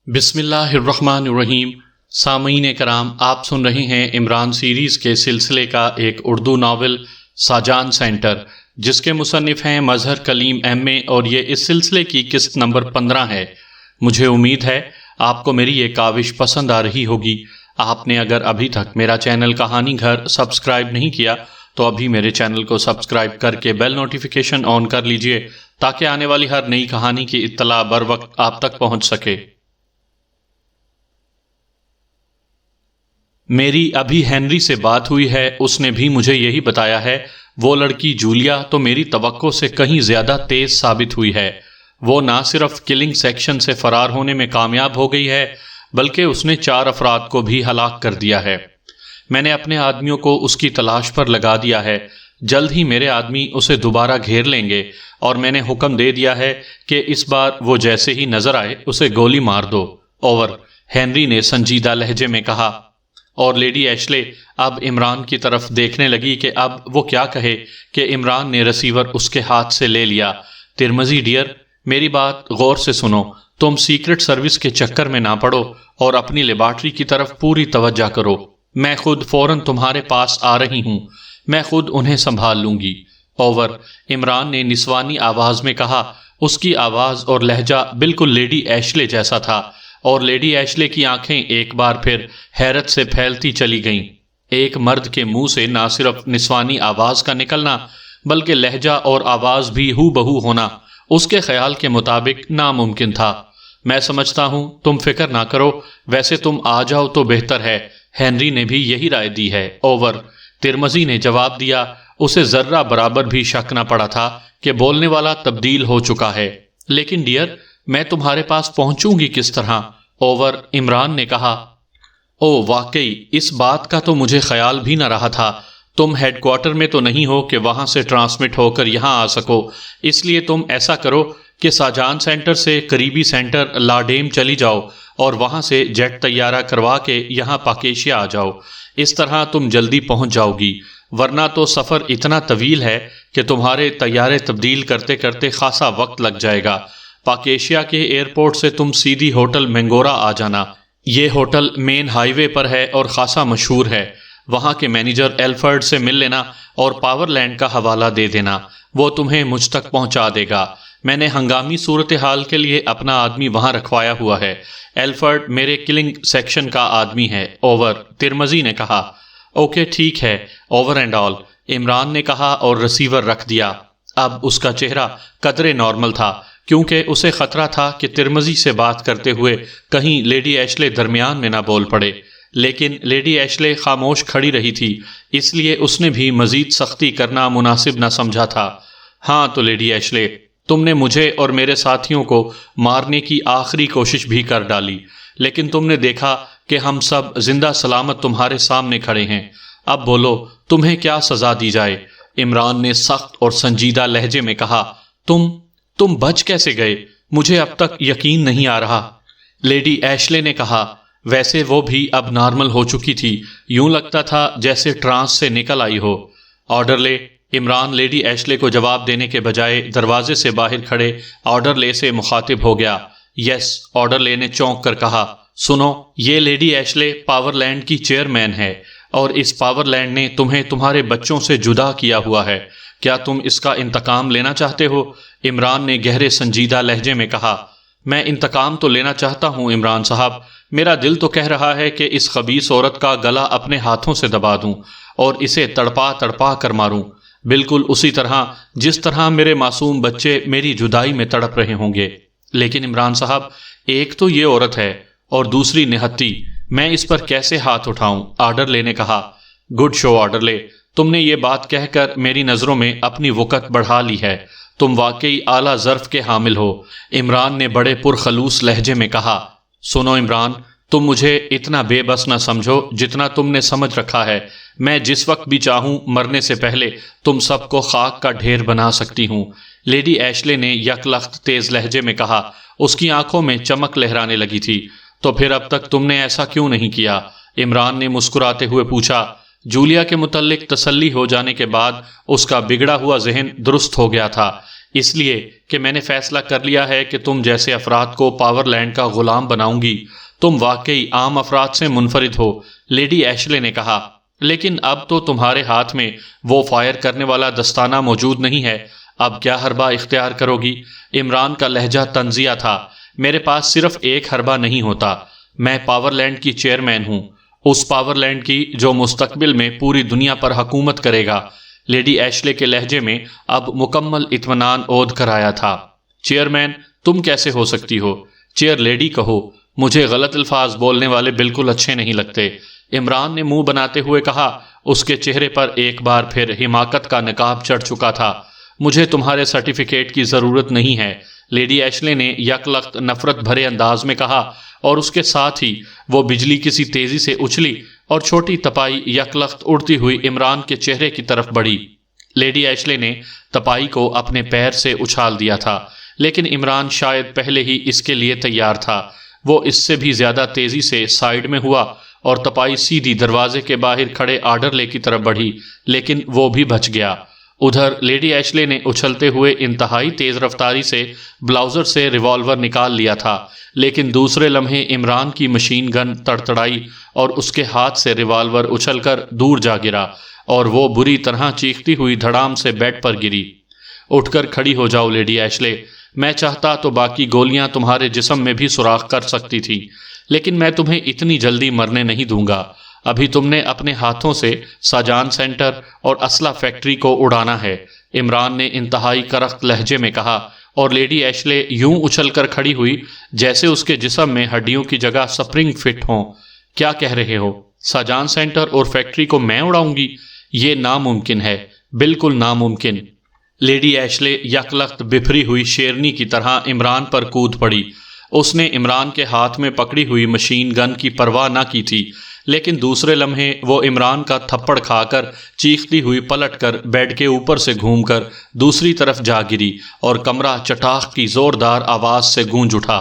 بسم اللہ الرحمن الرحیم۔ سامعین کرام، آپ سن رہے ہیں عمران سیریز کے سلسلے کا ایک اردو ناول ساجان سینٹر، جس کے مصنف ہیں مظہر کلیم ایم اے، اور یہ اس سلسلے کی قسط نمبر 15 ہے۔ مجھے امید ہے آپ کو میری یہ کاوش پسند آ رہی ہوگی۔ آپ نے اگر ابھی تک میرا چینل کہانی گھر سبسکرائب نہیں کیا تو ابھی میرے چینل کو سبسکرائب کر کے بیل نوٹیفیکیشن آن کر لیجئے تاکہ آنے والی ہر نئی کہانی کی اطلاع بر وقت آپ تک پہنچ سکے۔ میری ابھی ہنری سے بات ہوئی ہے، اس نے بھی مجھے یہی بتایا ہے۔ وہ لڑکی جولیا تو میری توقع سے کہیں زیادہ تیز ثابت ہوئی ہے۔ وہ نہ صرف کلنگ سیکشن سے فرار ہونے میں کامیاب ہو گئی ہے بلکہ اس نے 4 افراد کو بھی ہلاک کر دیا ہے۔ میں نے اپنے آدمیوں کو اس کی تلاش پر لگا دیا ہے۔ جلد ہی میرے آدمی اسے دوبارہ گھیر لیں گے، اور میں نے حکم دے دیا ہے کہ اس بار وہ جیسے ہی نظر آئے اسے گولی مار دو۔ اوور، ہنری نے سنجیدہ لہجے میں کہا، اور لیڈی ایشلے اب عمران کی طرف دیکھنے لگی کہ اب وہ کیا کہے کہ عمران نے ریسیور اس کے ہاتھ سے لے لیا۔ ترمزی ڈیئر، میری بات غور سے سنو۔ تم سیکرٹ سروس کے چکر میں نہ پڑو اور اپنی لیبارٹری کی طرف پوری توجہ کرو۔ میں خود فوراً تمہارے پاس آ رہی ہوں۔ میں خود انہیں سنبھال لوں گی۔ اوور، عمران نے نسوانی آواز میں کہا۔ اس کی آواز اور لہجہ بالکل لیڈی ایشلے جیسا تھا، اور لیڈی ایشلے کی آنکھیں ایک بار پھر حیرت سے پھیلتی چلی گئیں۔ ایک مرد کے منہ سے نہ صرف نسوانی آواز کا نکلنا بلکہ لہجہ اور آواز بھی ہو بہو ہونا اس کے خیال کے مطابق ناممکن تھا۔ میں سمجھتا ہوں، تم فکر نہ کرو، ویسے تم آ جاؤ تو بہتر ہے۔ ہنری نے بھی یہی رائے دی ہے۔ اوور، ترمزی نے جواب دیا۔ اسے ذرہ برابر بھی شک نہ پڑا تھا کہ بولنے والا تبدیل ہو چکا ہے۔ لیکن ڈیئر، میں تمہارے پاس پہنچوں گی کس طرح؟ اوور، عمران نے کہا۔ او واقعی، اس بات کا تو مجھے خیال بھی نہ رہا تھا۔ تم ہیڈ کوارٹر میں تو نہیں ہو کہ وہاں سے ٹرانسمٹ ہو کر یہاں آ سکو، اس لیے تم ایسا کرو کہ ساجان سینٹر سے قریبی سینٹر لاڈیم چلی جاؤ اور وہاں سے جیٹ طیارہ کروا کے یہاں پاکیشیا آ جاؤ۔ اس طرح تم جلدی پہنچ جاؤ گی، ورنہ تو سفر اتنا طویل ہے کہ تمہارے طیارے تبدیل کرتے کرتے خاصا وقت لگ جائے گا۔ پاکیشیا کے ایئرپورٹ سے تم سیدھی ہوٹل مینگورا آ جانا۔ یہ ہوٹل مین ہائی وے پر ہے اور خاصا مشہور ہے۔ وہاں کے مینیجر ایلفرڈ سے مل لینا اور پاور لینڈ کا حوالہ دے دینا، وہ تمہیں مجھ تک پہنچا دے گا۔ میں نے ہنگامی صورتحال کے لیے اپنا آدمی وہاں رکھوایا ہوا ہے۔ ایلفرڈ میرے کلنگ سیکشن کا آدمی ہے۔ اوور، ترمزی نے کہا۔ اوکے، ٹھیک ہے، اوور اینڈ آل، عمران نے کہا اور ریسیور رکھ دیا۔ اب اس کا چہرہ قدرے نارمل تھا، کیونکہ اسے خطرہ تھا کہ ترمزی سے بات کرتے ہوئے کہیں لیڈی ایشلے درمیان میں نہ بول پڑے۔ لیکن لیڈی ایشلے خاموش کھڑی رہی تھی، اس لیے اس نے بھی مزید سختی کرنا مناسب نہ سمجھا تھا۔ ہاں تو لیڈی ایشلے، تم نے مجھے اور میرے ساتھیوں کو مارنے کی آخری کوشش بھی کر ڈالی، لیکن تم نے دیکھا کہ ہم سب زندہ سلامت تمہارے سامنے کھڑے ہیں۔ اب بولو، تمہیں کیا سزا دی جائے؟ عمران نے سخت اور سنجیدہ لہجے میں کہا۔ تم بچ کیسے گئے؟ مجھے اب تک یقین نہیں آ رہا۔ لیڈی ایشلے نے کہا۔ ویسے وہ بھی اب نارمل ہو چکی تھی، یوں لگتا تھا جیسے ٹرانس سے نکل آئی ہو۔ آرڈر لے۔ عمران لیڈی ایشلے کو جواب دینے کے بجائے دروازے سے باہر کھڑے آرڈر لے سے مخاطب ہو گیا۔ یس، آرڈر لے نے چونک کر کہا۔ سنو، یہ لیڈی ایشلے پاور لینڈ کی چیئرمین ہے، اور اس پاور لینڈ نے تمہیں تمہارے بچوں سے جدا کیا ہوا ہے۔ کیا تم اس کا انتقام لینا چاہتے ہو؟ عمران نے گہرے سنجیدہ لہجے میں کہا۔ میں انتقام تو لینا چاہتا ہوں عمران صاحب، میرا دل تو کہہ رہا ہے کہ اس خبیث عورت کا گلا اپنے ہاتھوں سے دبا دوں اور اسے تڑپا تڑپا کر ماروں، بالکل اسی طرح جس طرح میرے معصوم بچے میری جدائی میں تڑپ رہے ہوں گے۔ لیکن عمران صاحب، ایک تو یہ عورت ہے اور دوسری نہتی، میں اس پر کیسے ہاتھ اٹھاؤں؟ آرڈر لے نے کہا۔ گڈ شو آرڈر لے، تم نے یہ بات کہہ کر میری نظروں میں اپنی وقت بڑھا لی ہے۔ تم واقعی اعلیٰ ظرف کے حامل ہو، عمران نے بڑے پرخلوص لہجے میں کہا۔ سنو عمران، تم مجھے اتنا بے بس نہ سمجھو جتنا تم نے سمجھ رکھا ہے۔ میں جس وقت بھی چاہوں مرنے سے پہلے تم سب کو خاک کا ڈھیر بنا سکتی ہوں۔ لیڈی ایشلے نے یک لخت تیز لہجے میں کہا۔ اس کی آنکھوں میں چمک لہرانے لگی تھی۔ تو پھر اب تک تم نے ایسا کیوں نہیں کیا؟ عمران نے مسکراتے ہوئے پوچھا۔ جولیا کے متعلق تسلی ہو جانے کے بعد اس کا بگڑا ہوا ذہن درست ہو گیا تھا، اس لیے کہ میں نے فیصلہ کر لیا ہے کہ تم جیسے افراد کو پاور لینڈ کا غلام بناؤں گی۔ تم واقعی عام افراد سے منفرد ہو، لیڈی ایشلے نے کہا، لیکن اب تو تمہارے ہاتھ میں وہ فائر کرنے والا دستانہ موجود نہیں ہے، اب کیا حربہ اختیار کرو گی؟ عمران کا لہجہ طنزیہ تھا۔ میرے پاس صرف ایک حربہ نہیں ہوتا، میں پاور لینڈ کی چیئرمین ہوں، اس پاور لینڈ کی جو مستقبل میں پوری دنیا پر حکومت کرے گا۔ لیڈی ایشلے کے لہجے میں اب مکمل اطمینان عود کر آیا تھا۔ چیئرمین تم کیسے ہو سکتی ہو؟ چیئر لیڈی کہو، مجھے غلط الفاظ بولنے والے بالکل اچھے نہیں لگتے، عمران نے منہ بناتے ہوئے کہا۔ اس کے چہرے پر ایک بار پھر حماقت کا نقاب چڑھ چکا تھا۔ مجھے تمہارے سرٹیفکیٹ کی ضرورت نہیں ہے، لیڈی ایشلے نے یک لخت نفرت بھرے انداز میں کہا، اور اس کے ساتھ ہی وہ بجلی کسی تیزی سے اچھلی اور چھوٹی تپائی یک لخت اڑتی ہوئی عمران کے چہرے کی طرف بڑھی۔ لیڈی ایشلے نے تپائی کو اپنے پیر سے اچھال دیا تھا، لیکن عمران شاید پہلے ہی اس کے لیے تیار تھا۔ وہ اس سے بھی زیادہ تیزی سے سائیڈ میں ہوا اور تپائی سیدھی دروازے کے باہر کھڑے آرڈرلے کی طرف بڑھی، لیکن وہ بھی بچ گیا۔ ادھر لیڈی ایشلے نے اچھلتے ہوئے انتہائی تیز رفتاری سے بلاؤزر سے ریوالور نکال لیا تھا، لیکن دوسرے لمحے عمران کی مشین گن تڑتڑائی اور اس کے ہاتھ سے ریوالور اچھل کر دور جا گرا اور وہ بری طرح چیختی ہوئی دھڑام سے بیڈ پر گری۔ اٹھ کر کھڑی ہو جاؤ لیڈی ایشلے، میں چاہتا تو باقی گولیاں تمہارے جسم میں بھی سوراخ کر سکتی تھی، لیکن میں تمہیں اتنی جلدی مرنے نہیں دوں گا۔ ابھی تم نے اپنے ہاتھوں سے ساجان سینٹر اور اسلحہ فیکٹری کو اڑانا ہے، عمران نے انتہائی کرخت لہجے میں کہا، اور لیڈی ایشلے یوں اچھل کر کھڑی ہوئی جیسے اس کے جسم میں ہڈیوں کی جگہ سپرنگ فٹ ہوں۔ کیا کہہ رہے ہو؟ ساجان سینٹر اور فیکٹری کو میں اڑاؤں گی؟ یہ ناممکن ہے، بالکل ناممکن۔ لیڈی ایشلے یک لخت بفری ہوئی شیرنی کی طرح عمران پر کود پڑی۔ اس نے عمران کے ہاتھ میں پکڑی ہوئی مشین گن کی پرواہ نہ کی تھی، لیکن دوسرے لمحے وہ عمران کا تھپڑ کھا کر چیختی ہوئی پلٹ کر بیڈ کے اوپر سے گھوم کر دوسری طرف جا گری اور کمرہ چٹاخ کی زوردار آواز سے گونج اٹھا۔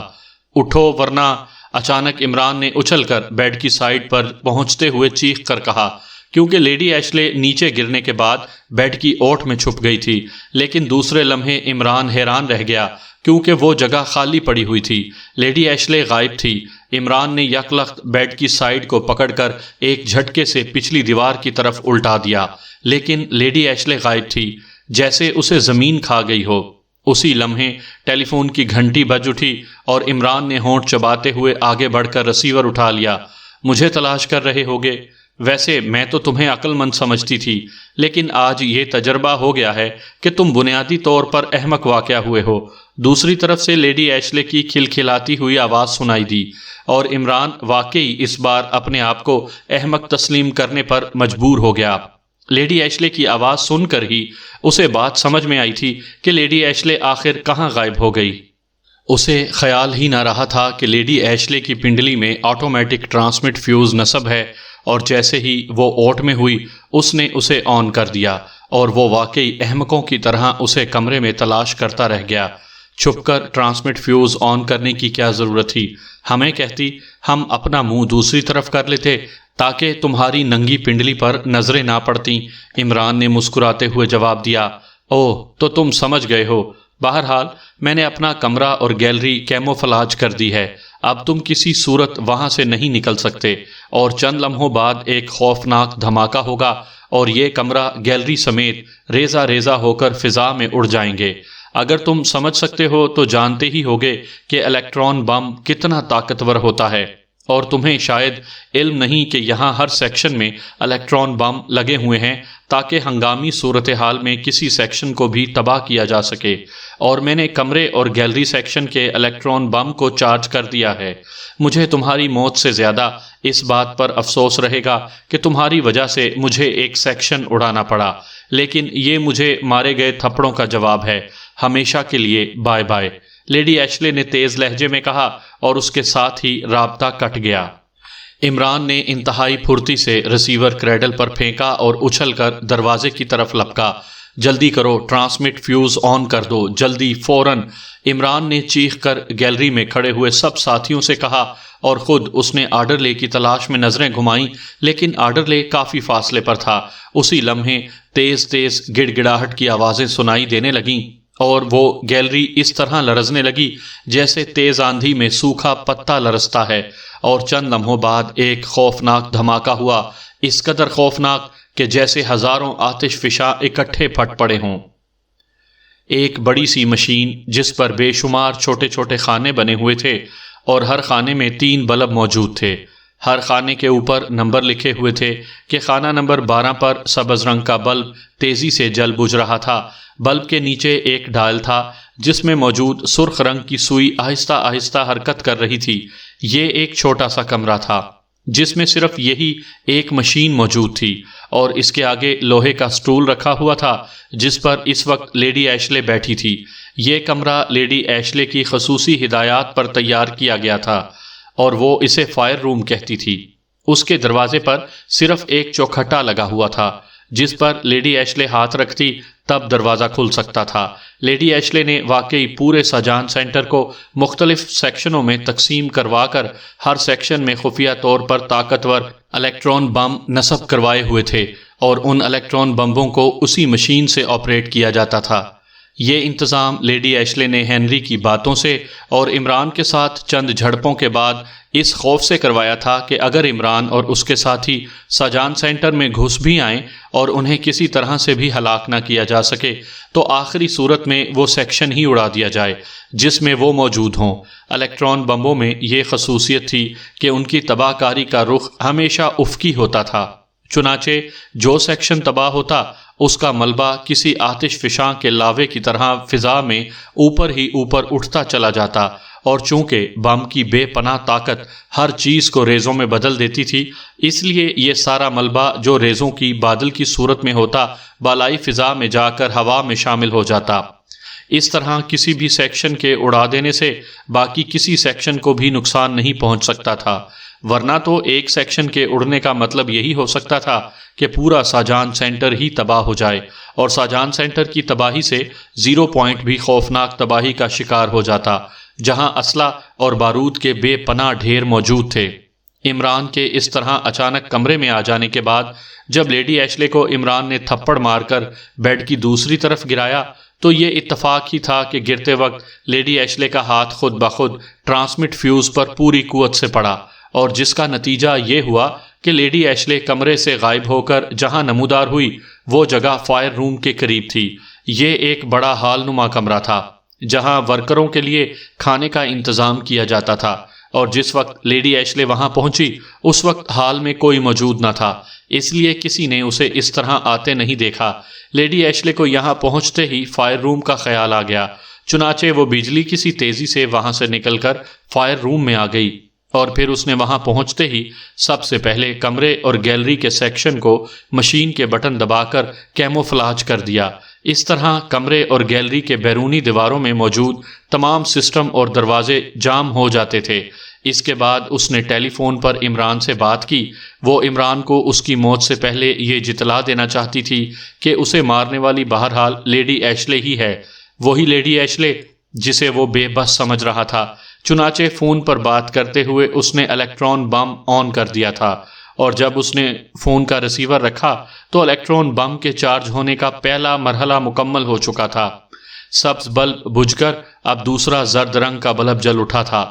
اٹھو ورنہ! اچانک عمران نے اچھل کر بیڈ کی سائیڈ پر پہنچتے ہوئے چیخ کر کہا، کیونکہ لیڈی ایشلے نیچے گرنے کے بعد بیڈ کی اوٹ میں چھپ گئی تھی، لیکن دوسرے لمحے عمران حیران رہ گیا کیونکہ وہ جگہ خالی پڑی ہوئی تھی۔ لیڈی ایشلے غائب تھی۔ عمران نے یک لخت بیڈ کی سائیڈ کو پکڑ کر ایک جھٹکے سے پچھلی دیوار کی طرف الٹا دیا، لیکن لیڈی ایشلے غائب تھی، جیسے اسے زمین کھا گئی ہو۔ اسی لمحے ٹیلی فون کی گھنٹی بج اٹھی اور عمران نے ہونٹ چباتے ہوئے آگے بڑھ کر رسیور اٹھا لیا۔ مجھے تلاش کر رہے ہوگے؟ ویسے میں تو تمہیں عقل مند سمجھتی تھی، لیکن آج یہ تجربہ ہو گیا ہے کہ تم بنیادی طور پر احمق واقع ہوئے ہو۔ دوسری طرف سے لیڈی ایشلے کی کھلکھلاتی ہوئی آواز سنائی دی، اور عمران واقعی اس بار اپنے آپ کو احمق تسلیم کرنے پر مجبور ہو گیا۔ لیڈی ایشلے کی آواز سن کر ہی اسے بات سمجھ میں آئی تھی کہ لیڈی ایشلے آخر کہاں غائب ہو گئی۔ اسے خیال ہی نہ رہا تھا کہ لیڈی ایشلے کی پنڈلی میں آٹومیٹک ٹرانسمٹ فیوز نصب ہے، اور جیسے ہی وہ اوٹ میں ہوئی اس نے اسے آن کر دیا، اور وہ واقعی احمقوں کی طرح اسے کمرے میں تلاش کرتا رہ گیا۔ چھپ کر ٹرانسمٹ فیوز آن کرنے کی کیا ضرورت تھی؟ ہمیں کہتی ہم اپنا منہ دوسری طرف کر لیتے تاکہ تمہاری ننگی پنڈلی پر نظریں نہ پڑتیں، عمران نے مسکراتے ہوئے جواب دیا۔ اوہ، تو تم سمجھ گئے ہو۔ بہرحال میں نے اپنا کمرہ اور گیلری کیموفلاج کر دی ہے، اب تم کسی صورت وہاں سے نہیں نکل سکتے، اور چند لمحوں بعد ایک خوفناک دھماکہ ہوگا اور یہ کمرہ گیلری سمیت ریزہ ریزہ ہو کر فضا میں اڑ جائیں گے۔ اگر تم سمجھ سکتے ہو تو جانتے ہی ہوگے کہ الیکٹران بم کتنا طاقتور ہوتا ہے، اور تمہیں شاید علم نہیں کہ یہاں ہر سیکشن میں الیکٹران بم لگے ہوئے ہیں تاکہ ہنگامی صورتحال میں کسی سیکشن کو بھی تباہ کیا جا سکے، اور میں نے کمرے اور گیلری سیکشن کے الیکٹران بم کو چارج کر دیا ہے۔ مجھے تمہاری موت سے زیادہ اس بات پر افسوس رہے گا کہ تمہاری وجہ سے مجھے ایک سیکشن اڑانا پڑا، لیکن یہ مجھے مارے گئے تھپڑوں کا جواب ہے۔ ہمیشہ کے لیے بائے بائے، لیڈی ایشلے نے تیز لہجے میں کہا، اور اس کے ساتھ ہی رابطہ کٹ گیا۔ عمران نے انتہائی پھرتی سے ریسیور کریڈل پر پھینکا اور اچھل کر دروازے کی طرف لپکا۔ جلدی کرو، ٹرانسمٹ فیوز آن کر دو، جلدی، فوراً، عمران نے چیخ کر گیلری میں کھڑے ہوئے سب ساتھیوں سے کہا، اور خود اس نے آرڈرلے کی تلاش میں نظریں گھمائیں، لیکن آرڈرلے کافی فاصلے پر تھا۔ اسی لمحے تیز تیز گڑ گڑاہٹ کی آوازیں سنائی دینے لگیں، اور وہ گیلری اس طرح لرزنے لگی جیسے تیز آندھی میں سوکھا پتا لرزتا ہے، اور چند لمحوں بعد ایک خوفناک دھماکہ ہوا، اس قدر خوفناک کہ جیسے ہزاروں آتش فشاں اکٹھے پھٹ پڑے ہوں۔ ایک بڑی سی مشین جس پر بے شمار چھوٹے چھوٹے خانے بنے ہوئے تھے اور ہر خانے میں 3 بلب موجود تھے۔ ہر خانے کے اوپر نمبر لکھے ہوئے تھے کہ خانہ نمبر 12 پر سبز رنگ کا بلب تیزی سے جل بجھ رہا تھا۔ بلب کے نیچے ایک ڈائل تھا جس میں موجود سرخ رنگ کی سوئی آہستہ آہستہ حرکت کر رہی تھی۔ یہ ایک چھوٹا سا کمرہ تھا جس میں صرف یہی ایک مشین موجود تھی، اور اس کے آگے لوہے کا سٹول رکھا ہوا تھا جس پر اس وقت لیڈی ایشلے بیٹھی تھی۔ یہ کمرہ لیڈی ایشلے کی خصوصی ہدایات پر تیار کیا گیا تھا اور وہ اسے فائر روم کہتی تھی۔ اس کے دروازے پر صرف ایک چوکھٹا لگا ہوا تھا جس پر لیڈی ایشلے ہاتھ رکھتی تب دروازہ کھل سکتا تھا۔ لیڈی ایشلے نے واقعی پورے ساجان سینٹر کو مختلف سیکشنوں میں تقسیم کروا کر ہر سیکشن میں خفیہ طور پر طاقتور الیکٹران بم نصب کروائے ہوئے تھے، اور ان الیکٹران بمبوں کو اسی مشین سے آپریٹ کیا جاتا تھا۔ یہ انتظام لیڈی ایشلے نے ہنری کی باتوں سے اور عمران کے ساتھ چند جھڑپوں کے بعد اس خوف سے کروایا تھا کہ اگر عمران اور اس کے ساتھی ساجان سینٹر میں گھس بھی آئیں اور انہیں کسی طرح سے بھی ہلاک نہ کیا جا سکے تو آخری صورت میں وہ سیکشن ہی اڑا دیا جائے جس میں وہ موجود ہوں۔ الیکٹران بمبوں میں یہ خصوصیت تھی کہ ان کی تباہ کاری کا رخ ہمیشہ افقی ہوتا تھا، چنانچہ جو سیکشن تباہ ہوتا اس کا ملبہ کسی آتش فشاں کے لاوے کی طرح فضا میں اوپر ہی اوپر اٹھتا چلا جاتا، اور چونکہ بم کی بے پناہ طاقت ہر چیز کو ریزوں میں بدل دیتی تھی، اس لیے یہ سارا ملبہ جو ریزوں کی بادل کی صورت میں ہوتا بالائی فضا میں جا کر ہوا میں شامل ہو جاتا۔ اس طرح کسی بھی سیکشن کے اڑا دینے سے باقی کسی سیکشن کو بھی نقصان نہیں پہنچ سکتا تھا، ورنہ تو ایک سیکشن کے اڑنے کا مطلب یہی ہو سکتا تھا کہ پورا ساجان سینٹر ہی تباہ ہو جائے، اور ساجان سینٹر کی تباہی سے 0 پوائنٹ بھی خوفناک تباہی کا شکار ہو جاتا، جہاں اسلحہ اور بارود کے بے پناہ ڈھیر موجود تھے۔ عمران کے اس طرح اچانک کمرے میں آ جانے کے بعد جب لیڈی ایشلے کو عمران نے تھپڑ مار کر بیڈ کی دوسری طرف گرایا تو یہ اتفاق ہی تھا کہ گرتے وقت لیڈی ایشلے کا ہاتھ خود بخود ٹرانسمٹ فیوز پر پوری قوت سے پڑا، اور جس کا نتیجہ یہ ہوا کہ لیڈی ایشلے کمرے سے غائب ہو کر جہاں نمودار ہوئی وہ جگہ فائر روم کے قریب تھی۔ یہ ایک بڑا ہال نما کمرہ تھا جہاں ورکروں کے لیے کھانے کا انتظام کیا جاتا تھا، اور جس وقت لیڈی ایشلے وہاں پہنچی اس وقت ہال میں کوئی موجود نہ تھا، اس لیے کسی نے اسے اس طرح آتے نہیں دیکھا۔ لیڈی ایشلے کو یہاں پہنچتے ہی فائر روم کا خیال آ گیا، چنانچہ وہ بجلی کسی تیزی سے وہاں سے نکل کر فائر روم میں آ گئی، اور پھر اس نے وہاں پہنچتے ہی سب سے پہلے کمرے اور گیلری کے سیکشن کو مشین کے بٹن دبا کر کیموفلاج کر دیا۔ اس طرح کمرے اور گیلری کے بیرونی دیواروں میں موجود تمام سسٹم اور دروازے جام ہو جاتے تھے۔ اس کے بعد اس نے ٹیلی فون پر عمران سے بات کی۔ وہ عمران کو اس کی موت سے پہلے یہ جتلا دینا چاہتی تھی کہ اسے مارنے والی بہرحال لیڈی ایشلے ہی ہے، وہی لیڈی ایشلے جسے وہ بے بس سمجھ رہا تھا۔ چنانچہ فون پر بات کرتے ہوئے اس نے الیکٹران بم آن کر دیا تھا، اور جب اس نے فون کا ریسیور رکھا تو الیکٹران بم کے چارج ہونے کا پہلا مرحلہ مکمل ہو چکا تھا۔ سبز بلب بجھ کر اب دوسرا زرد رنگ کا بلب جل اٹھا تھا،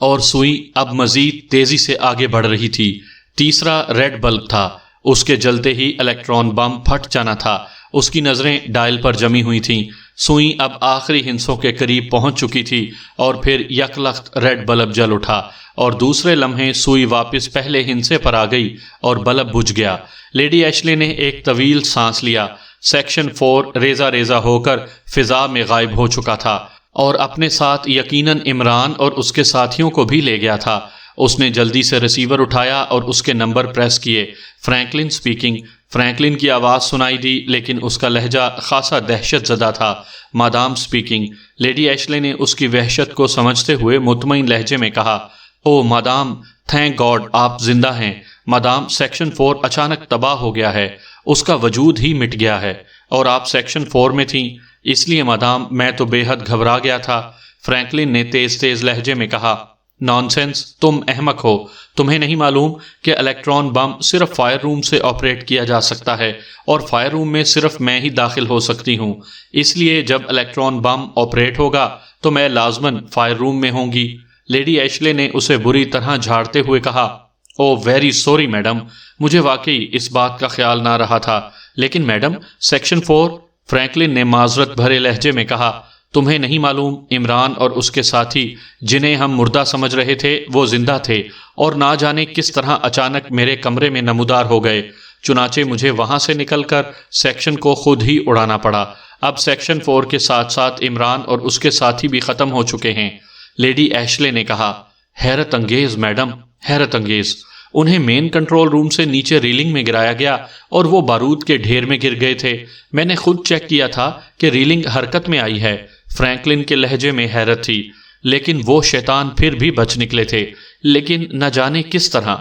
اور سوئی اب مزید تیزی سے آگے بڑھ رہی تھی۔ تیسرا ریڈ بلب تھا، اس کے جلتے ہی الیکٹران بم پھٹ جانا تھا۔ اس کی نظریں ڈائل پر جمی ہوئی تھیں۔ سوئی اب آخری ہندسوں کے قریب پہنچ چکی تھی، اور پھر یک لخت ریڈ بلب جل اٹھا، اور دوسرے لمحے سوئی واپس پہلے ہندسے پر آ گئی اور بلب بجھ گیا۔ لیڈی ایشلے نے ایک طویل سانس لیا۔ سیکشن 4 ریزہ ریزہ ہو کر فضا میں غائب ہو چکا تھا، اور اپنے ساتھ یقیناً عمران اور اس کے ساتھیوں کو بھی لے گیا تھا۔ اس نے جلدی سے ریسیور اٹھایا اور اس کے نمبر پریس کیے۔ Franklin speaking. فرینکلن کی آواز سنائی دی، لیکن اس کا لہجہ خاصا دہشت زدہ تھا۔ Madam speaking. لیڈی ایشلے نے اس کی وحشت کو سمجھتے ہوئے مطمئن لہجے میں کہا، او مادام، تھینک گاڈ آپ زندہ ہیں۔ مادام، سیکشن 4 اچانک تباہ ہو گیا ہے، اس کا وجود ہی مٹ گیا ہے، اور آپ سیکشن 4 میں تھیں، اس لیے مادام میں تو بے حد گھبرا گیا تھا۔ فرینکلن نے تیز تیز لہجے میں کہا، نانسینس، تم احمق ہو، تمہیں نہیں معلوم کہ الیکٹران بم صرف فائر روم سے آپریٹ کیا جا سکتا ہے اور فائر روم میں صرف میں ہی داخل ہو سکتی ہوں، اس لیے جب الیکٹران بم آپریٹ ہوگا تو میں لازماً فائر روم میں ہوں گی۔ لیڈی ایشلے نے اسے بری طرح جھاڑتے ہوئے کہا، او ویری سوری میڈم، مجھے واقعی اس بات کا خیال نہ رہا تھا، لیکن میڈم سیکشن 4، فرینکلن نے معذرت بھرے لہجے میں کہا، تمہیں نہیں معلوم عمران اور اس کے ساتھی جنہیں ہم مردہ سمجھ رہے تھے وہ زندہ تھے اور نہ جانے کس طرح اچانک میرے کمرے میں نمودار ہو گئے، چنانچہ مجھے وہاں سے نکل کر سیکشن کو خود ہی اڑانا پڑا۔ اب سیکشن 4 کے ساتھ ساتھ عمران اور اس کے ساتھی بھی ختم ہو چکے ہیں۔ لیڈی ایشلے نے کہا، حیرت انگیز میڈم، حیرت انگیز، انہیں مین کنٹرول روم سے نیچے ریلنگ میں گرایا گیا اور وہ بارود کے ڈھیر میں گر گئے تھے، میں نے خود چیک کیا تھا کہ ریلنگ حرکت میں آئی ہے۔ فرینکلن کے لہجے میں حیرت تھی، لیکن وہ شیطان پھر بھی بچ نکلے تھے، لیکن نہ جانے کس طرح۔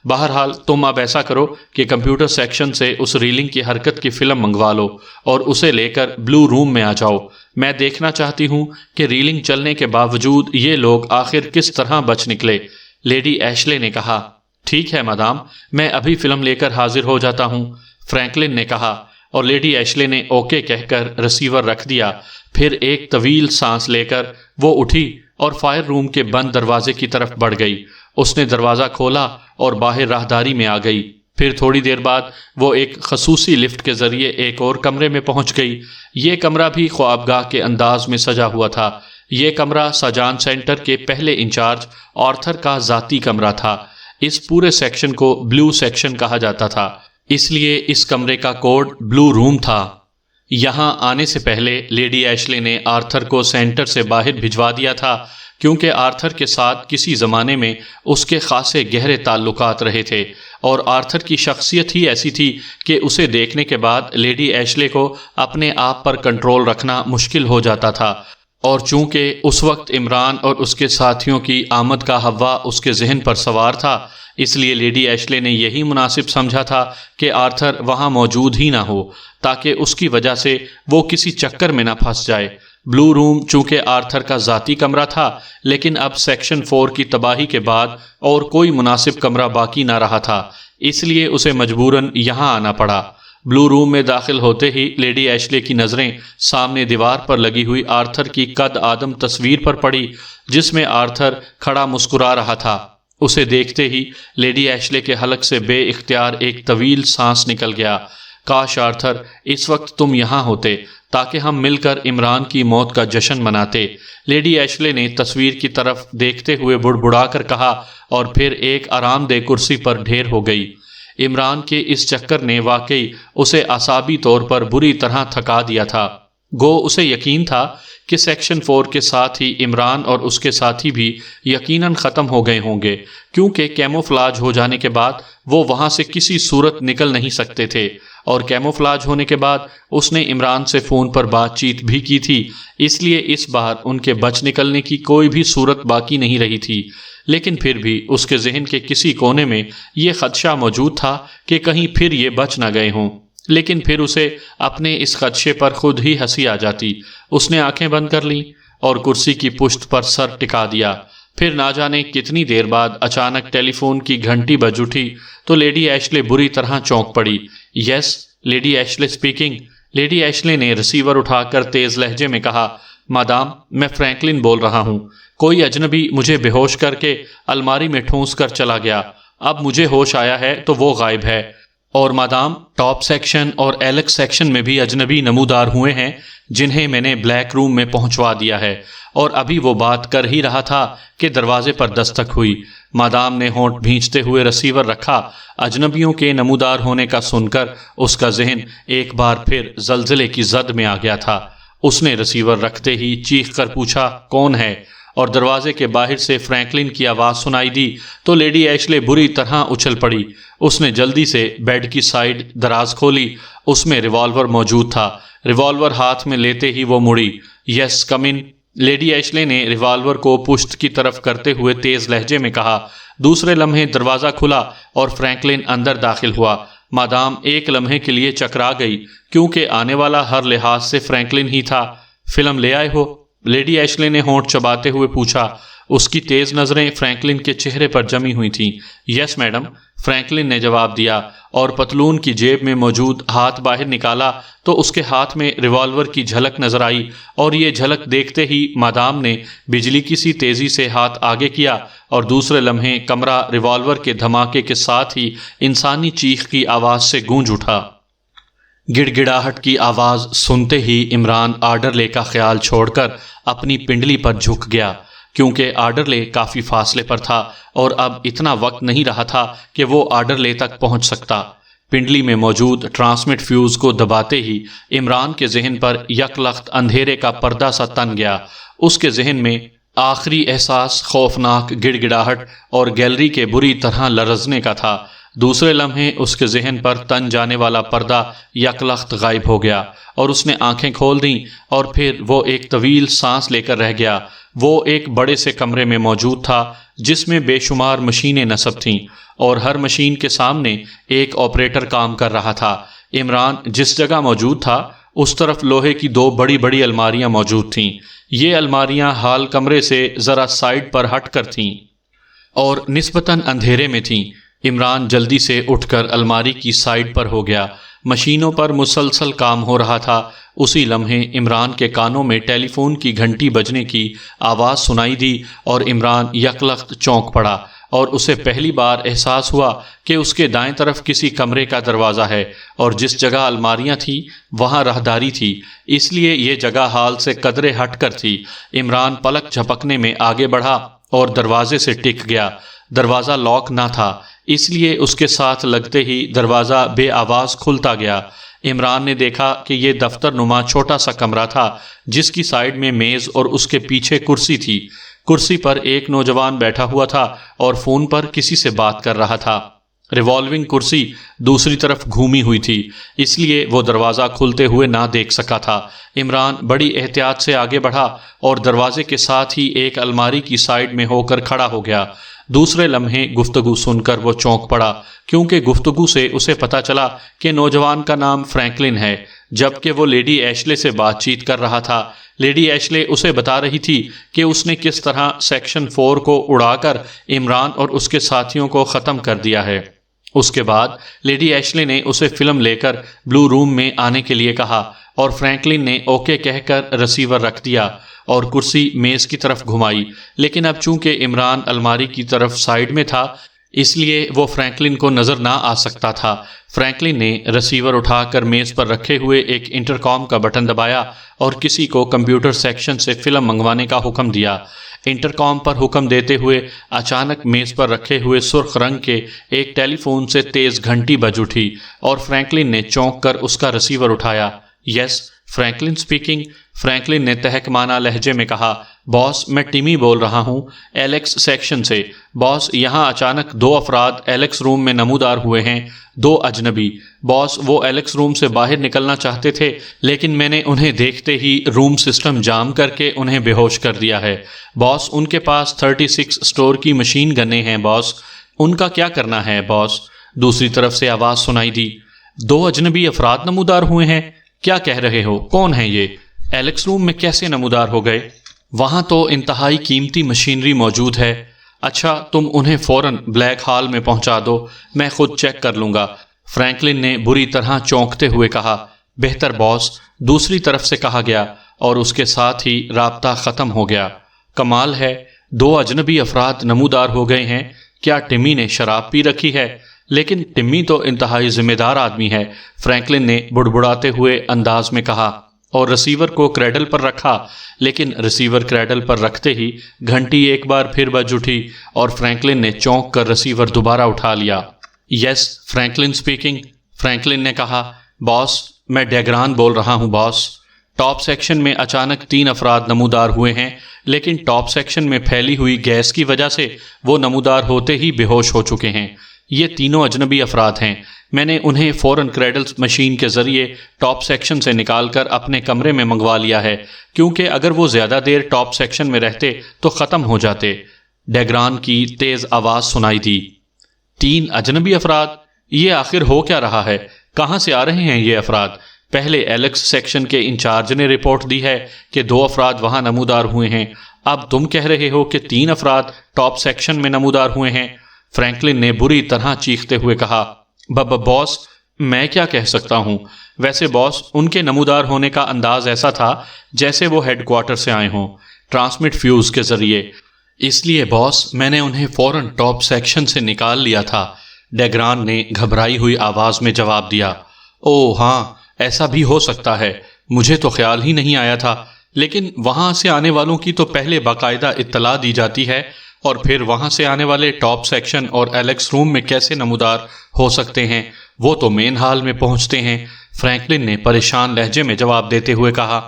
بہرحال تم اب ایسا کرو کہ کمپیوٹر سیکشن سے اس ریلنگ کی حرکت کی فلم منگوا لو اور اسے لے کر بلو روم میں آ جاؤ، میں دیکھنا چاہتی ہوں کہ ریلنگ چلنے کے باوجود یہ لوگ آخر کس طرح بچ نکلے۔ لیڈی ایشلے نے کہا، ٹھیک ہے مدام، میں ابھی فلم لے کر حاضر ہو جاتا ہوں، فرینکلن نے کہا، اور لیڈی ایشلے نے اوکے کہہ کر ریسیور رکھ دیا۔ پھر ایک طویل سانس لے کر وہ اٹھی اور فائر روم کے بند دروازے کی طرف بڑھ گئی۔ اس نے دروازہ کھولا اور باہر راہداری میں آ گئی۔ پھر تھوڑی دیر بعد وہ ایک خصوصی لفٹ کے ذریعے ایک اور کمرے میں پہنچ گئی۔ یہ کمرہ بھی خوابگاہ کے انداز میں سجا ہوا تھا۔ یہ کمرہ ساجان سینٹر کے پہلے انچارج آرتھر کا ذاتی کمرہ تھا۔ اس پورے سیکشن کو بلو سیکشن کہا جاتا تھا، اس لیے اس کمرے کا کوڈ بلو روم تھا۔ یہاں آنے سے پہلے لیڈی ایشلے نے آرتھر کو سینٹر سے باہر بھجوا دیا تھا، کیونکہ آرتھر کے ساتھ کسی زمانے میں اس کے خاصے گہرے تعلقات رہے تھے، اور آرتھر کی شخصیت ہی ایسی تھی کہ اسے دیکھنے کے بعد لیڈی ایشلے کو اپنے آپ پر کنٹرول رکھنا مشکل ہو جاتا تھا، اور چونکہ اس وقت عمران اور اس کے ساتھیوں کی آمد کا ہوا اس کے ذہن پر سوار تھا، اس لیے لیڈی ایشلے نے یہی مناسب سمجھا تھا کہ آرتھر وہاں موجود ہی نہ ہو، تاکہ اس کی وجہ سے وہ کسی چکر میں نہ پھنس جائے۔ بلو روم چونکہ آرتھر کا ذاتی کمرہ تھا، لیکن اب سیکشن 4 کی تباہی کے بعد اور کوئی مناسب کمرہ باقی نہ رہا تھا، اس لیے اسے مجبوراً یہاں آنا پڑا۔ بلو روم میں داخل ہوتے ہی لیڈی ایشلے کی نظریں سامنے دیوار پر لگی ہوئی آرتھر کی قد آدم تصویر پر پڑی، جس میں آرتھر کھڑا مسکرا رہا تھا۔ اسے دیکھتے ہی لیڈی ایشلے کے حلق سے بے اختیار ایک طویل سانس نکل گیا۔ کاش آرتھر اس وقت تم یہاں ہوتے تاکہ ہم مل کر عمران کی موت کا جشن مناتے، لیڈی ایشلے نے تصویر کی طرف دیکھتے ہوئے بڑبڑا کر کہا، اور پھر ایک آرام دہ کرسی پر ڈھیر ہو گئی۔ عمران کے اس چکر نے واقعی اسے اعصابی طور پر بری طرح تھکا دیا تھا۔ گو اسے یقین تھا کہ سیکشن 4 کے ساتھ ہی عمران اور اس کے ساتھی بھی یقیناً ختم ہو گئے ہوں گے، کیونکہ کیموفلاج ہو جانے کے بعد وہ وہاں سے کسی صورت نکل نہیں سکتے تھے، اور کیموفلاج ہونے کے بعد اس نے عمران سے فون پر بات چیت بھی کی تھی، اس لیے اس بار ان کے بچ نکلنے کی کوئی بھی صورت باقی نہیں رہی تھی۔ لیکن پھر بھی اس کے ذہن کے کسی کونے میں یہ خدشہ موجود تھا کہ کہیں پھر یہ بچ نہ گئے ہوں، لیکن پھر اسے اپنے اس خدشے پر خود ہی ہنسی آ جاتی۔ اس نے آنکھیں بند کر لیں اور کرسی کی پشت پر سر ٹکا دیا۔ پھر نہ جانے کتنی دیر بعد اچانک ٹیلی فون کی گھنٹی بج اٹھی تو لیڈی ایشلے بری طرح چونک پڑی۔ Yes, lady Ashley speaking. Lady Ashley نے ریسیور اٹھا کر تیز لہجے میں کہا، مادام، میں فرینکلن بول رہا ہوں۔ کوئی اجنبی مجھے بے ہوش کر کے الماری میں ٹھونس کر چلا گیا، اب مجھے ہوش آیا ہے تو وہ غائب ہے، اور مادام ٹاپ سیکشن اور ایلکس سیکشن میں بھی اجنبی نمودار ہوئے ہیں جنہیں میں نے بلیک روم میں پہنچوا دیا ہے۔ اور ابھی وہ بات کر ہی رہا تھا کہ دروازے پر دستک ہوئی۔ مادام نے ہونٹ بھینچتے ہوئے ریسیور رکھا۔ اجنبیوں کے نمودار ہونے کا سن کر اس کا ذہن ایک بار پھر زلزلے کی زد میں آ گیا تھا۔ اس نے ریسیور رکھتے ہی چیخ کر پوچھا، کون ہے؟ اور دروازے کے باہر سے فرینکلن کی آواز سنائی دی تو لیڈی ایشلے بری طرح اچھل پڑی۔ اس نے جلدی سے بیڈ کی سائیڈ دراز کھولی، اس میں ریوالور موجود تھا۔ ریوالور ہاتھ میں لیتے ہی وہ مڑی۔ یس، کم ان۔ لیڈی ایشلے نے ریوالور کو پشت کی طرف کرتے ہوئے تیز لہجے میں کہا۔ دوسرے لمحے دروازہ کھلا اور فرینکلن اندر داخل ہوا۔ مادام ایک لمحے کے لیے چکرا گئی، کیونکہ آنے والا ہر لحاظ سے فرینکلن ہی تھا۔ فلم لے آئے ہو؟ لیڈی ایشلے نے ہونٹ چباتے ہوئے پوچھا۔ اس کی تیز نظریں فرینکلن کے چہرے پر جمی ہوئی تھیں۔ یس میڈم، فرینکلن نے جواب دیا اور پتلون کی جیب میں موجود ہاتھ باہر نکالا تو اس کے ہاتھ میں ریوالور کی جھلک نظر آئی، اور یہ جھلک دیکھتے ہی مادام نے بجلی کی سی تیزی سے ہاتھ آگے کیا اور دوسرے لمحے کمرہ ریوالور کے دھماکے کے ساتھ ہی انسانی چیخ کی آواز سے گونج اٹھا۔ گڑ گڑاہٹ کی آواز سنتے ہی عمران آرڈرلے کا خیال چھوڑ کر اپنی پنڈلی پر جھک گیا، کیونکہ آرڈرلے کافی فاصلے پر تھا اور اب اتنا وقت نہیں رہا تھا کہ وہ آرڈرلے تک پہنچ سکتا۔ پنڈلی میں موجود ٹرانسمٹ فیوز کو دباتے ہی عمران کے ذہن پر یک لخت اندھیرے کا پردہ سا تن گیا۔ اس کے ذہن میں آخری احساس خوفناک گڑ گڑاہٹ اور گیلری کے بری طرح لرزنے کا تھا۔ دوسرے لمحے اس کے ذہن پر تن جانے والا پردہ یک لخت غائب ہو گیا اور اس نے آنکھیں کھول دیں، اور پھر وہ ایک طویل سانس لے کر رہ گیا۔ وہ ایک بڑے سے کمرے میں موجود تھا جس میں بے شمار مشینیں نصب تھیں، اور ہر مشین کے سامنے ایک آپریٹر کام کر رہا تھا۔ عمران جس جگہ موجود تھا اس طرف لوہے کی 2 بڑی بڑی الماریاں موجود تھیں۔ یہ الماریاں ہال کمرے سے ذرا سائڈ پر ہٹ کر تھیں اور نسبتاً اندھیرے میں تھیں۔ عمران جلدی سے اٹھ کر الماری کی سائڈ پر ہو گیا۔ مشینوں پر مسلسل کام ہو رہا تھا۔ اسی لمحے عمران کے کانوں میں ٹیلی فون کی گھنٹی بجنے کی آواز سنائی دی اور عمران یک لخت چونک پڑا، اور اسے پہلی بار احساس ہوا کہ اس کے دائیں طرف کسی کمرے کا دروازہ ہے، اور جس جگہ الماریاں تھیں وہاں راہداری تھی، اس لیے یہ جگہ حال سے قدرے ہٹ کر تھی۔ عمران پلک جھپکنے میں آگے بڑھا اور دروازے سے ٹک گیا۔ دروازہ لاک نہ تھا، اس لیے اس کے ساتھ لگتے ہی دروازہ بے آواز کھلتا گیا۔ عمران نے دیکھا کہ یہ دفتر نما چھوٹا سا کمرہ تھا جس کی سائڈ میں میز اور اس کے پیچھے کرسی تھی۔ کرسی پر ایک نوجوان بیٹھا ہوا تھا اور فون پر کسی سے بات کر رہا تھا۔ ریوالونگ کرسی دوسری طرف گھومی ہوئی تھی، اس لیے وہ دروازہ کھلتے ہوئے نہ دیکھ سکا تھا۔ عمران بڑی احتیاط سے آگے بڑھا اور دروازے کے ساتھ ہی ایک الماری کی سائڈ میں ہو کر کھڑا ہو گیا۔ دوسرے لمحے گفتگو سن کر وہ چونک پڑا، کیونکہ گفتگو سے اسے پتا چلا کہ نوجوان کا نام فرینکلن ہے، جبکہ وہ لیڈی ایشلے سے بات چیت کر رہا تھا۔ لیڈی ایشلے اسے بتا رہی تھی کہ اس نے کس طرح سیکشن 4 کو اڑا کر عمران اور اس کے ساتھیوں کو ختم کر دیا ہے۔ اس کے بعد لیڈی ایشلے نے اسے فلم لے کر بلو روم میں آنے کے لیے کہا، اور فرینکلن نے اوکے کہہ کر رسیور رکھ دیا اور کرسی میز کی طرف گھمائی۔ لیکن اب چونکہ عمران الماری کی طرف سائڈ میں تھا، اس لیے وہ فرینکلن کو نظر نہ آ سکتا تھا۔ فرینکلن نے رسیور اٹھا کر میز پر رکھے ہوئے ایک انٹرکام کا بٹن دبایا اور کسی کو کمپیوٹر سیکشن سے فلم منگوانے کا حکم دیا۔ انٹرکام پر حکم دیتے ہوئے اچانک میز پر رکھے ہوئے سرخ رنگ کے ایک ٹیلی فون سے تیز گھنٹی بج اٹھی اور فرینکلن نے چونک کر اس کا رسیور اٹھایا۔ یس، فرینکلن اسپیکنگ، فرینکلن نے تہکمانہ لہجے میں کہا۔ باس، میں ٹیمی بول رہا ہوں، ایلیکس سیکشن سے۔ باس، یہاں اچانک 2 افراد ایلیکس روم میں نمودار ہوئے ہیں، 2 اجنبی۔ باس، وہ ایلیکس روم سے باہر نکلنا چاہتے تھے، لیکن میں نے انہیں دیکھتے ہی روم سسٹم جام کر کے انہیں بے ہوش کر دیا ہے۔ باس، ان کے پاس 36 اسٹور کی مشین گنیں ہیں باس، ان کا کیا کرنا ہے باس؟ دوسری طرف سے آواز سنائی دی۔ 2 اجنبی افراد نمودار ہوئے ہیں؟ کیا کہہ رہے ہو؟ کون ہیں یہ؟ ایلیکس روم میں کیسے نمودار ہو گئے؟ وہاں تو انتہائی قیمتی مشینری موجود ہے۔ اچھا، تم انہیں فوراً بلیک ہال میں پہنچا دو، میں خود چیک کر لوں گا، فرینکلن نے بری طرح چونکتے ہوئے کہا۔ بہتر باس، دوسری طرف سے کہا گیا، اور اس کے ساتھ ہی رابطہ ختم ہو گیا۔ کمال ہے، 2 اجنبی افراد نمودار ہو گئے ہیں۔ کیا ٹمی نے شراب پی رکھی ہے؟ لیکن ٹمی تو انتہائی ذمہ دار آدمی ہے، فرینکلن نے بڑبڑاتے ہوئے انداز میں کہا، اور رسیور کو کریڈل پر رکھا۔ لیکن رسیور کریڈل پر رکھتے ہی گھنٹی ایک بار پھر بج اٹھی اور فرینکلن نے چونک کر رسیور دوبارہ اٹھا لیا۔ یس، فرینکلن اسپیکنگ، فرینکلن نے کہا۔ باس، میں ڈیگران بول رہا ہوں باس۔ ٹاپ سیکشن میں اچانک 3 افراد نمودار ہوئے ہیں، لیکن ٹاپ سیکشن میں پھیلی ہوئی گیس کی وجہ سے وہ نمودار ہوتے ہی بے ہوش ہو چکے ہیں۔ یہ تینوں اجنبی افراد ہیں۔ میں نے انہیں فوراً کریڈلز مشین کے ذریعے ٹاپ سیکشن سے نکال کر اپنے کمرے میں منگوا لیا ہے، کیونکہ اگر وہ زیادہ دیر ٹاپ سیکشن میں رہتے تو ختم ہو جاتے۔ ڈیگران کی تیز آواز سنائی دی۔ 3 اجنبی افراد؟ یہ آخر ہو کیا رہا ہے؟ کہاں سے آ رہے ہیں یہ افراد؟ پہلے ایلیکس سیکشن کے انچارج نے رپورٹ دی ہے کہ 2 افراد وہاں نمودار ہوئے ہیں، اب تم کہہ رہے ہو کہ 3 افراد ٹاپ سیکشن میں نمودار ہوئے ہیں؟ فرینکلن نے بری طرح چیختے ہوئے کہا۔ باس، میں کیا کہہ سکتا ہوں؟ ویسے باس، ان کے نمودار ہونے کا انداز ایسا تھا جیسے وہ ہیڈ کوارٹر سے آئے ہوں، ٹرانسمٹ فیوز کے ذریعے۔ اس لیے باس، میں نے انہیں فوراً ٹاپ سیکشن سے نکال لیا تھا، ڈیگران نے گھبرائی ہوئی آواز میں جواب دیا۔ اوہ ہاں، ایسا بھی ہو سکتا ہے، مجھے تو خیال ہی نہیں آیا تھا، لیکن وہاں سے آنے والوں کی تو پہلے باقاعدہ اطلاع دی جاتی ہے، اور پھر وہاں سے آنے والے ٹاپ سیکشن اور ایلیکس روم میں کیسے نمودار ہو سکتے ہیں؟ وہ تو مین ہال میں پہنچتے ہیں، فرینکلن نے پریشان لہجے میں جواب دیتے ہوئے کہا۔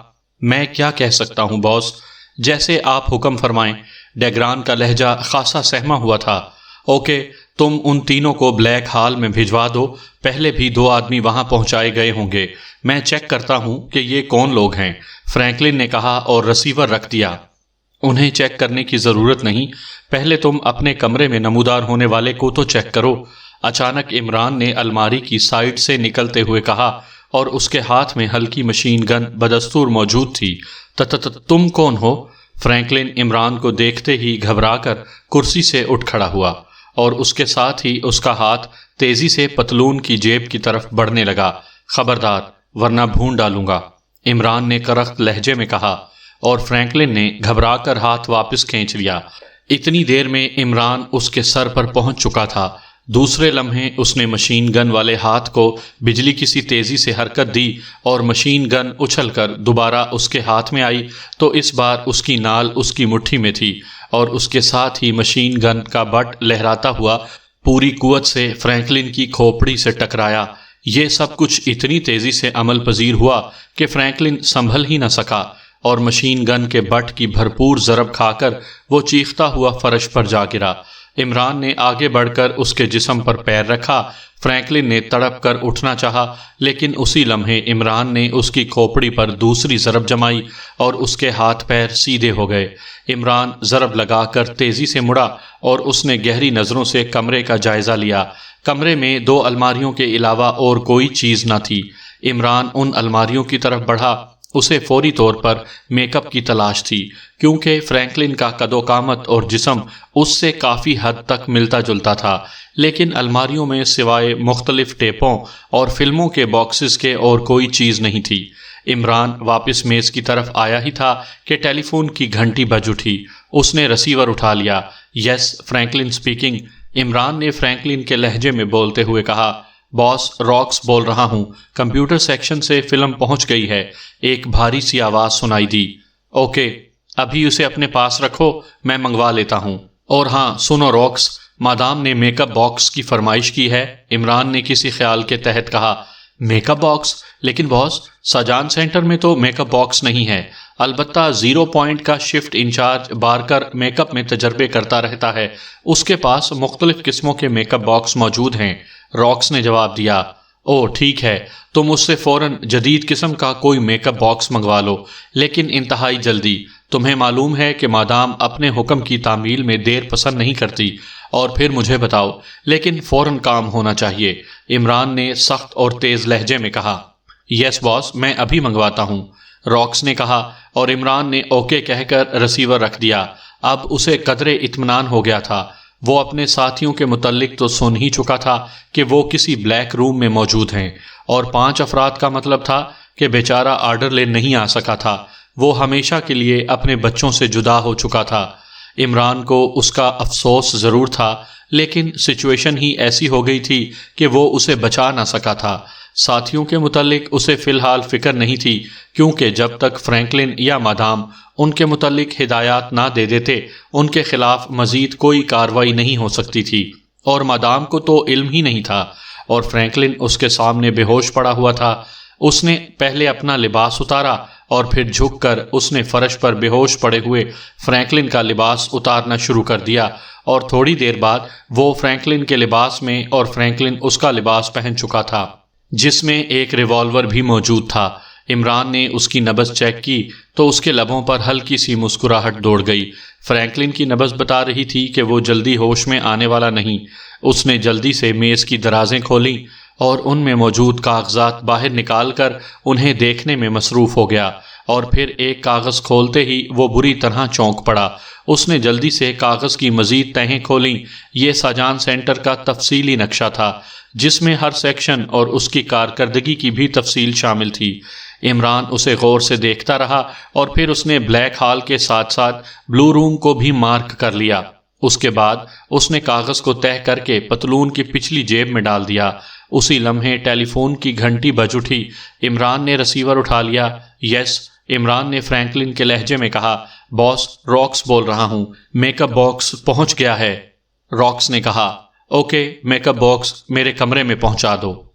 میں کیا کہہ سکتا ہوں باس، جیسے آپ حکم فرمائیں، ڈیگران کا لہجہ خاصا سہما ہوا تھا۔ اوکے، تم ان تینوں کو بلیک ہال میں بھجوا دو، پہلے بھی 2 آدمی وہاں پہنچائے گئے ہوں گے، میں چیک کرتا ہوں کہ یہ کون لوگ ہیں، فرینکلن نے کہا اور رسیور رکھ دیا۔ انہیں چیک کرنے کی ضرورت نہیں، پہلے تم اپنے کمرے میں نمودار ہونے والے کو تو چیک کرو، اچانک عمران نے الماری کی سائڈ سے نکلتے ہوئے کہا، اور اس کے ہاتھ میں ہلکی مشین گن بدستور موجود تھی۔ تم کون ہو؟ فرینکلن عمران کو دیکھتے ہی گھبرا کر کرسی سے اٹھ کھڑا ہوا، اور اس کے ساتھ ہی اس کا ہاتھ تیزی سے پتلون کی جیب کی طرف بڑھنے لگا۔ خبردار، ورنہ بھون ڈالوں گا، عمران نے کرخت لہجے میں کہا، اور فرینکلن نے گھبرا کر ہاتھ واپس کھینچ لیا۔ اتنی دیر میں عمران اس کے سر پر پہنچ چکا تھا۔ دوسرے لمحے اس نے مشین گن والے ہاتھ کو بجلی کی سی تیزی سے حرکت دی، اور مشین گن اچھل کر دوبارہ اس کے ہاتھ میں آئی تو اس بار اس کی نال اس کی مٹھی میں تھی، اور اس کے ساتھ ہی مشین گن کا بٹ لہراتا ہوا پوری قوت سے فرینکلن کی کھوپڑی سے ٹکرایا۔ یہ سب کچھ اتنی تیزی سے عمل پذیر ہوا کہ فرینکلن سنبھل ہی نہ سکا، اور مشین گن کے بٹ کی بھرپور ضرب کھا کر وہ چیختا ہوا فرش پر جا گرا۔ عمران نے آگے بڑھ کر اس کے جسم پر پیر رکھا۔ فرینکلن نے تڑپ کر اٹھنا چاہا، لیکن اسی لمحے عمران نے اس کی کھوپڑی پر دوسری ضرب جمائی اور اس کے ہاتھ پیر سیدھے ہو گئے۔ عمران ضرب لگا کر تیزی سے مڑا اور اس نے گہری نظروں سے کمرے کا جائزہ لیا۔ کمرے میں 2 الماریوں کے علاوہ اور کوئی چیز نہ تھی۔ عمران ان الماریوں کی طرف بڑھا، اسے فوری طور پر میک اپ کی تلاش تھی، کیونکہ فرینکلن کا قد و قامت اور جسم اس سے کافی حد تک ملتا جلتا تھا، لیکن الماریوں میں سوائے مختلف ٹیپوں اور فلموں کے باکسز کے اور کوئی چیز نہیں تھی۔ عمران واپس میز کی طرف آیا ہی تھا کہ ٹیلی فون کی گھنٹی بج اٹھی۔ اس نے رسیور اٹھا لیا۔ یس، فرینکلن اسپیکنگ، عمران نے فرینکلن کے لہجے میں بولتے ہوئے کہا۔ باس، راکس بول رہا ہوں، کمپیوٹر سیکشن سے فلم پہنچ گئی ہے، ایک بھاری سی آواز سنائی دی۔ اوکے، ابھی اسے اپنے پاس رکھو، میں منگوا لیتا ہوں۔ اور ہاں سنو راکس، مادام نے میک اپ باکس کی فرمائش کی ہے، عمران نے کسی خیال کے تحت کہا۔ Make up box? لیکن باس، ساجان سینٹر میں تو میک اپ باکس نہیں ہے، البتہ 0 پوائنٹ کا shift incharge Barker make up میں تجربے کرتا رہتا ہے، اس کے پاس مختلف قسموں کے میک اپ باکس موجود ہیں، راکس نے جواب دیا۔ او ٹھیک ہے، تم اس سے فوراً جدید قسم کا کوئی میک اپ باکس منگوا لو، لیکن انتہائی جلدی۔ تمہیں معلوم ہے کہ مادام اپنے حکم کی تعمیل میں دیر پسند نہیں کرتی، اور پھر مجھے بتاؤ، لیکن فوراً کام ہونا چاہیے، عمران نے سخت اور تیز لہجے میں کہا۔ یس باس، میں ابھی منگواتا ہوں، راکس نے کہا، اور عمران نے اوکے کہہ کر رسیور رکھ دیا۔ اب اسے قدرے اطمینان ہو گیا تھا۔ وہ اپنے ساتھیوں کے متعلق تو سن ہی چکا تھا کہ وہ کسی بلیک روم میں موجود ہیں، اور 5 افراد کا مطلب تھا کہ بیچارہ آرڈر لے نہیں آ سکا تھا، وہ ہمیشہ کے لیے اپنے بچوں سے جدا ہو چکا تھا۔ عمران کو اس کا افسوس ضرور تھا، لیکن سچویشن ہی ایسی ہو گئی تھی کہ وہ اسے بچا نہ سکا تھا۔ ساتھیوں کے متعلق اسے فی الحال فکر نہیں تھی، کیونکہ جب تک فرینکلن یا مادام ان کے متعلق ہدایات نہ دے دیتے، ان کے خلاف مزید کوئی کارروائی نہیں ہو سکتی تھی، اور مادام کو تو علم ہی نہیں تھا، اور فرینکلن اس کے سامنے بے ہوش پڑا ہوا تھا۔ اس نے پہلے اپنا لباس اتارا اور پھر جھک کر اس نے فرش پر بے ہوش پڑے ہوئے فرینکلن کا لباس اتارنا شروع کر دیا، اور تھوڑی دیر بعد وہ فرینکلن کے لباس میں اور فرینکلن اس کا لباس پہن چکا تھا، جس میں ایک ریوالور بھی موجود تھا۔ عمران نے اس کی نبض چیک کی تو اس کے لبوں پر ہلکی سی مسکراہٹ دوڑ گئی۔ فرینکلن کی نبض بتا رہی تھی کہ وہ جلدی ہوش میں آنے والا نہیں۔ اس نے جلدی سے میز کی درازیں کھولیں اور ان میں موجود کاغذات باہر نکال کر انہیں دیکھنے میں مصروف ہو گیا، اور پھر ایک کاغذ کھولتے ہی وہ بری طرح چونک پڑا۔ اس نے جلدی سے کاغذ کی مزید تہیں کھولیں۔ یہ ساجان سینٹر کا تفصیلی نقشہ تھا جس میں ہر سیکشن اور اس کی کارکردگی کی بھی تفصیل شامل تھی۔ عمران اسے غور سے دیکھتا رہا اور پھر اس نے بلیک ہال کے ساتھ ساتھ بلو روم کو بھی مارک کر لیا۔ اس کے بعد اس نے کاغذ کو تہہ کر کے پتلون کی پچھلی جیب میں ڈال دیا۔ اسی لمحے ٹیلی فون کی گھنٹی بج اٹھی۔ عمران نے ریسیور اٹھا لیا۔ یس، عمران نے فرینکلن کے لہجے میں کہا۔ باس، راکس بول رہا ہوں، میک اپ باکس پہنچ گیا ہے۔ راکس نے کہا، اوکے، میک اپ باکس میرے کمرے میں پہنچا دو۔